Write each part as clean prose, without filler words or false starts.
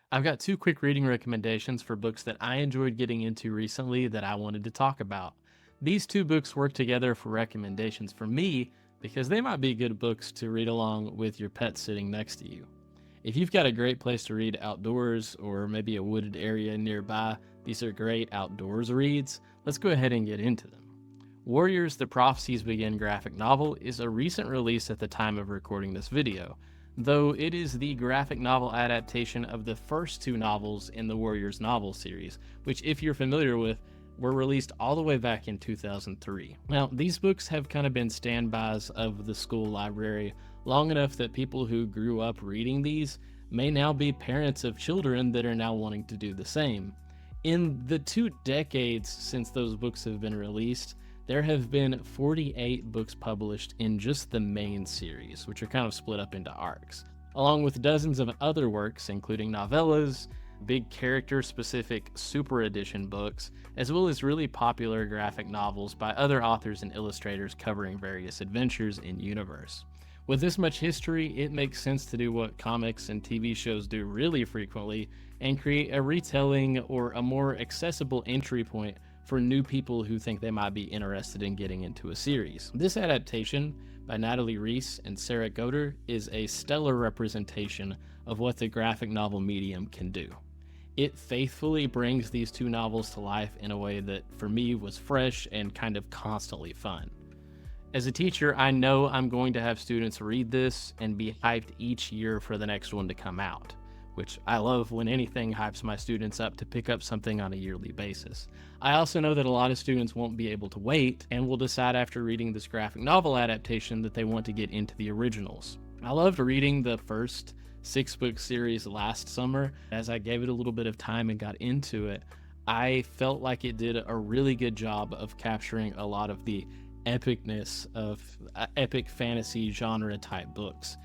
I've got two quick reading recommendations for books that I enjoyed getting into recently that I wanted to talk about. These two books work together for recommendations for me because they might be good books to read along with your pet sitting next to you. If you've got a great place to read outdoors or maybe a wooded area nearby, these are great outdoors reads. Let's go ahead and get into them. Warriors: The Prophecies Begin graphic novel is a recent release at the time of recording this video, though it is the graphic novel adaptation of the first two novels in the Warriors novel series, which, if you're familiar with, were released all the way back in 2003. Now, these books have kind of been standbys of the school library long enough that people who grew up reading these may now be parents of children that are now wanting to do the same. In the 2 decades since those books have been released, there have been 48 books published in just the main series, which are kind of split up into arcs, along with dozens of other works, including novellas, big character-specific super edition books, as well as really popular graphic novels by other authors and illustrators covering various adventures in universe. With this much history, it makes sense to do what comics and TV shows do really frequently and create a retelling or a more accessible entry point for new people who think they might be interested in getting into a series. This adaptation by Natalie Riess and Sarah Goetter is a stellar representation of what the graphic novel medium can do. It faithfully brings these two novels to life in a way that, for me, was fresh and kind of constantly fun. As a teacher, I know I'm going to have students read this and be hyped each year for the next one to come out, which I love when anything hypes my students up to pick up something on a yearly basis. I also know that a lot of students won't be able to wait and will decide after reading this graphic novel adaptation that they want to get into the originals. I loved reading the first 6-book series last summer. As I gave it a little bit of time and got into it, I felt like it did a really good job of capturing a lot of the epicness of epic fantasy genre type books.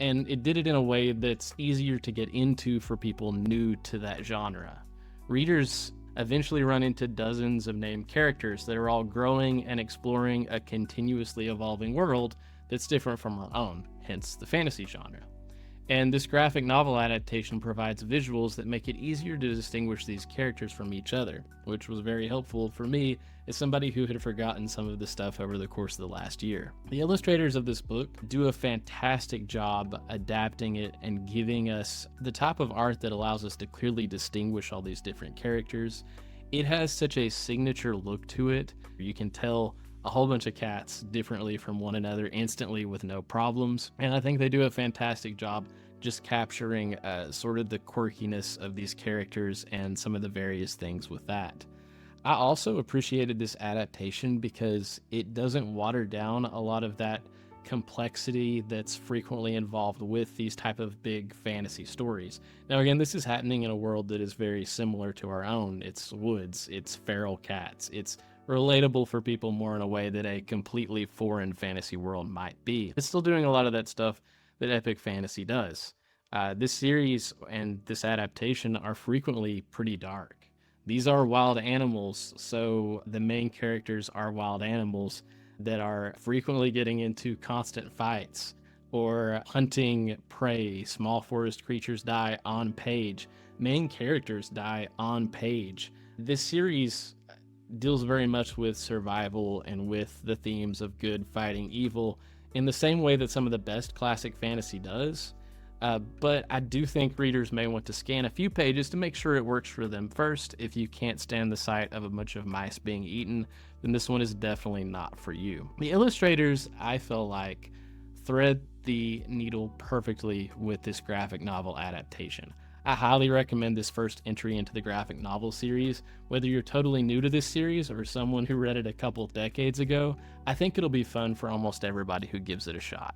And it did it in a way that's easier to get into for people new to that genre. Readers eventually run into dozens of named characters that are all growing and exploring a continuously evolving world that's different from our own, hence the fantasy genre. And this graphic novel adaptation provides visuals that make it easier to distinguish these characters from each other, which was very helpful for me as somebody who had forgotten some of the stuff over the course of the last year. The illustrators of this book do a fantastic job adapting it and giving us the type of art that allows us to clearly distinguish all these different characters. It has such a signature look to it. You can tell a whole bunch of cats differently from one another instantly with no problems. And I think they do a fantastic job just capturing sort of the quirkiness of these characters and some of the various things with that. I also appreciated this adaptation because it doesn't water down a lot of that complexity that's frequently involved with these type of big fantasy stories. Now again, this is happening in a world that is very similar to our own. It's woods, it's feral cats, it's relatable for people more in a way that a completely foreign fantasy world might be. It's still doing a lot of that stuff that epic fantasy does. This series and this adaptation are frequently pretty dark. These are wild animals, so the main characters are wild animals that are frequently getting into constant fights or hunting prey. Small forest creatures die on page. Main characters die on page. This series deals very much with survival and with the themes of good fighting evil in the same way that some of the best classic fantasy does. But I do think readers may want to scan a few pages to make sure it works for them first. If you can't stand the sight of a bunch of mice being eaten, then this one is definitely not for you. The illustrators, I feel like, thread the needle perfectly with this graphic novel adaptation. I highly recommend this first entry into the graphic novel series. Whether you're totally new to this series or someone who read it a couple decades ago, I think it'll be fun for almost everybody who gives it a shot.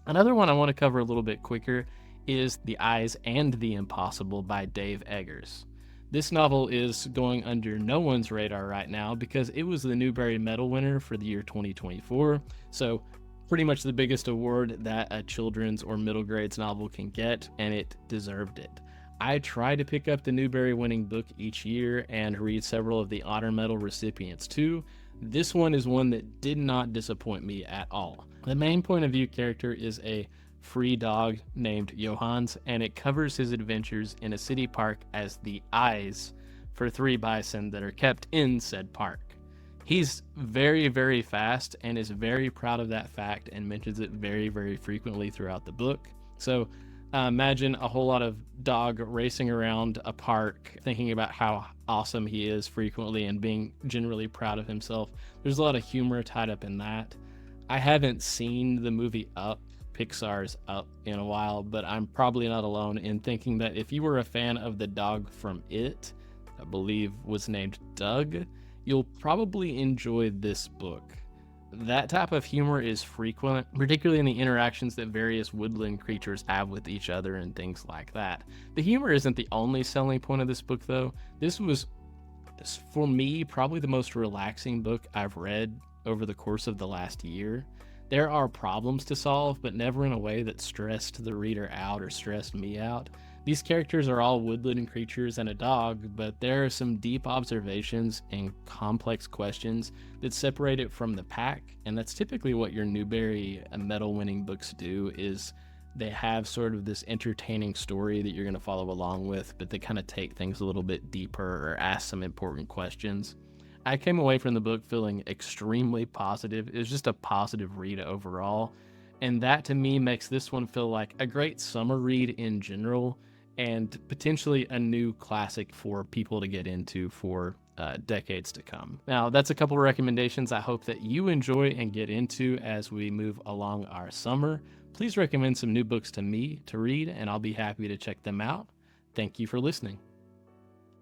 Another one I want to cover a little bit quicker is The Eyes and the Impossible by Dave Eggers. This novel is going under no one's radar right now because it was the Newbery Medal winner for the year 2024, so pretty much the biggest award that a children's or middle grades novel can get, and it deserved it. I try to pick up the Newbery winning book each year and read several of the Honor Medal recipients too. This one is one that did not disappoint me at all. The main point of view character is a free dog named Johannes, and it covers his adventures in a city park as the eyes for 3 bison that are kept in said park. He's very, very fast and is very proud of that fact and mentions it very, very frequently throughout the book. So imagine a whole lot of dog racing around a park, thinking about how awesome he is frequently and being generally proud of himself. There's a lot of humor tied up in that. I haven't seen the movie Up, Pixar's Up, in a while, but I'm probably not alone in thinking that if you were a fan of the dog from It, I believe was named Doug, you'll probably enjoy this book. That type of humor is frequent, particularly in the interactions that various woodland creatures have with each other and things like that. The humor isn't the only selling point of this book, though. This was, for me, probably the most relaxing book I've read over the course of the last year. There are problems to solve, but never in a way that stressed the reader out or stressed me out. These characters are all woodland creatures and a dog, but there are some deep observations and complex questions that separate it from the pack, and that's typically what your Newbery Medal-winning books do, is they have sort of this entertaining story that you're going to follow along with, but they kind of take things a little bit deeper or ask some important questions. I came away from the book feeling extremely positive. It was just a positive read overall, and that to me makes this one feel like a great summer read in general, and potentially a new classic for people to get into for decades to come. Now, that's a couple of recommendations I hope that you enjoy and get into as we move along our summer. Please recommend some new books to me to read, and I'll be happy to check them out. Thank you for listening.